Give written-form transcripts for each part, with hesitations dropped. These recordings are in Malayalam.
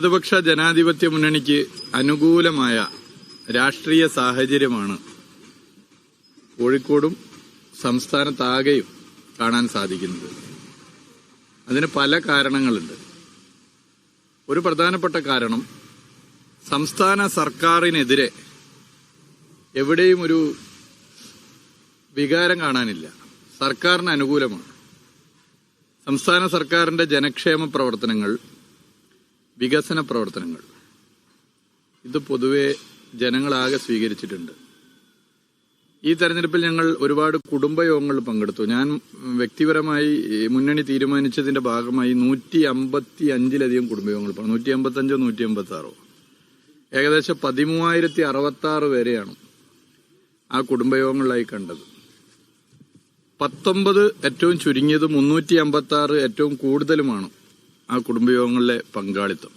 ഇടതുപക്ഷ ജനാധിപത്യ മുന്നണിക്ക് അനുകൂലമായ രാഷ്ട്രീയ സാഹചര്യമാണ് കോഴിക്കോടും സംസ്ഥാനത്താകെയും കാണാൻ സാധിക്കുന്നത്. അതിന് പല കാരണങ്ങളുണ്ട്. ഒരു പ്രധാനപ്പെട്ട കാരണം, സംസ്ഥാന സർക്കാരിനെതിരെ എവിടെയും ഒരു വികാരം കാണാനില്ല. സർക്കാരിന് അനുകൂലമാണ്. സംസ്ഥാന സർക്കാരിന്റെ ജനക്ഷേമ പ്രവർത്തനങ്ങൾ, വികസന പ്രവർത്തനങ്ങൾ, ഇത് പൊതുവെ ജനങ്ങളാകെ സ്വീകരിച്ചിട്ടുണ്ട്. ഈ തെരഞ്ഞെടുപ്പിൽ ഞങ്ങൾ ഒരുപാട് കുടുംബയോഗങ്ങൾ പങ്കെടുത്തു. ഞാൻ വ്യക്തിപരമായി മുന്നണി തീരുമാനിച്ചതിന്റെ ഭാഗമായി 155-ലധികം കുടുംബയോഗങ്ങൾ, 155 156, ഏകദേശം 13,066 പേരെയാണ് ആ കുടുംബയോഗങ്ങളിലായി കണ്ടത്. 19 ഏറ്റവും ചുരുങ്ങിയത്, 356 ഏറ്റവും കൂടുതലുമാണ് ആ കുടുംബയോഗങ്ങളിലെ പങ്കാളിത്തം.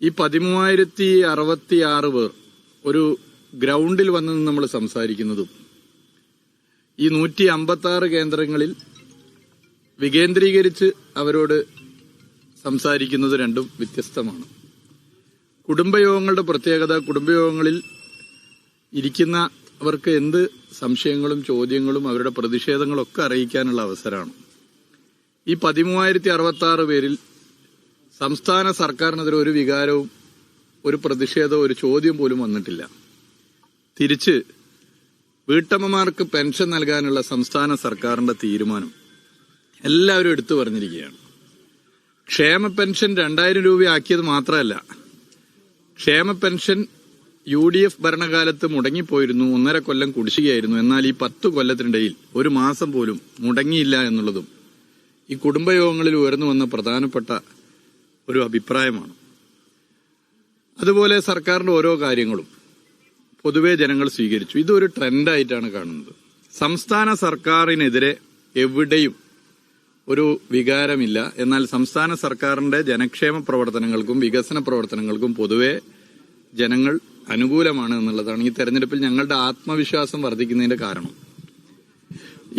ഈ 13,066 പേർ ഒരു ഗ്രൗണ്ടിൽ വന്ന് നമ്മൾ സംസാരിക്കുന്നതും ഈ 156 കേന്ദ്രങ്ങളിൽ വികേന്ദ്രീകരിച്ച് അവരോട് സംസാരിക്കുന്നത് രണ്ടും വ്യത്യസ്തമാണ്. കുടുംബയോഗങ്ങളുടെ പ്രത്യേകത, കുടുംബയോഗങ്ങളിൽ ഇരിക്കുന്നവർക്ക് എന്ത് സംശയങ്ങളും ചോദ്യങ്ങളും അവരുടെ പ്രതിഷേധങ്ങളൊക്കെ അറിയിക്കാനുള്ള അവസരമാണ്. ഈ 13,066 പേരിൽ സംസ്ഥാന സർക്കാരിനെതിരെ ഒരു വികാരവും, ഒരു പ്രതിഷേധവും, ഒരു ചോദ്യം പോലും വന്നിട്ടില്ല. തിരിച്ച് വീട്ടമ്മമാർക്ക് പെൻഷൻ നൽകാനുള്ള സംസ്ഥാന സർക്കാരിന്റെ തീരുമാനം എല്ലാവരും എടുത്തു പറഞ്ഞിരിക്കുകയാണ്. ക്ഷേമ പെൻഷൻ 2000 രൂപയാക്കിയത് മാത്രമല്ല, ക്ഷേമ പെൻഷൻ UDF ഭരണകാലത്ത് മുടങ്ങിപ്പോയിരുന്നു. 1.5 കൊല്ലം കുടിശ്ശികയായിരുന്നു. എന്നാൽ ഈ 10 കൊല്ലത്തിനിടയിൽ ഒരു മാസം പോലും മുടങ്ങിയില്ല എന്നുള്ളതും ഈ കുടുംബയോഗങ്ങളിൽ ഉയർന്നു വന്ന പ്രധാനപ്പെട്ട ഒരു അഭിപ്രായമാണ്. അതുപോലെ സർക്കാരിന്റെ ഓരോ കാര്യങ്ങളും പൊതുവെ ജനങ്ങൾ സ്വീകരിച്ചു. ഇതൊരു ട്രെൻഡായിട്ടാണ് കാണുന്നത്. സംസ്ഥാന സർക്കാരിനെതിരെ എവിടെയും ഒരു വികാരമില്ല. എന്നാൽ സംസ്ഥാന സർക്കാരിന്റെ ജനക്ഷേമ പ്രവർത്തനങ്ങൾക്കും വികസന പ്രവർത്തനങ്ങൾക്കും പൊതുവെ ജനങ്ങൾ അനുകൂലമാണ് എന്നുള്ളതാണ് ഈ തെരഞ്ഞെടുപ്പിൽ ഞങ്ങളുടെ ആത്മവിശ്വാസം വർദ്ധിക്കുന്നതിന്റെ കാരണം.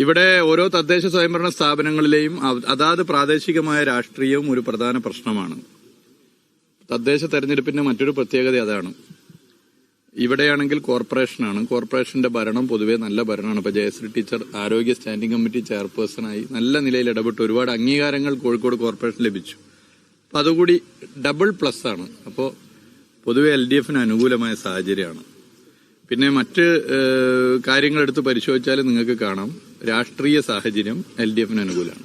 ഇവിടെ ഓരോ തദ്ദേശ സ്വയംഭരണ സ്ഥാപനങ്ങളിലെയും അതാത് പ്രാദേശികമായ രാഷ്ട്രീയവും ഒരു പ്രധാന പ്രശ്നമാണ്. തദ്ദേശ തെരഞ്ഞെടുപ്പിന്റെ മറ്റൊരു പ്രത്യേകത അതാണ്. ഇവിടെയാണെങ്കിൽ കോർപ്പറേഷനാണ്. കോർപ്പറേഷന്റെ ഭരണം പൊതുവെ നല്ല ഭരണമാണ്. ഇപ്പൊ ജയശ്രീ ടീച്ചർ ആരോഗ്യ സ്റ്റാൻഡിംഗ് കമ്മിറ്റി ചെയർപേഴ്സണായി നല്ല നിലയിൽ ഇടപെട്ട് ഒരുപാട് അംഗീകാരങ്ങൾ കോഴിക്കോട് കോർപ്പറേഷൻ ലഭിച്ചു. അപ്പൊ അതുകൂടി ഡബിൾ പ്ലസ് ആണ്. അപ്പോൾ പൊതുവെ LDFന് അനുകൂലമായ സാഹചര്യമാണ്. പിന്നെ മറ്റ് കാര്യങ്ങൾ എടുത്ത് പരിശോധിച്ചാൽ നിങ്ങൾക്ക് കാണാം, രാഷ്ട്രീയ സാഹചര്യം LDFന് അനുകൂലമാണ്.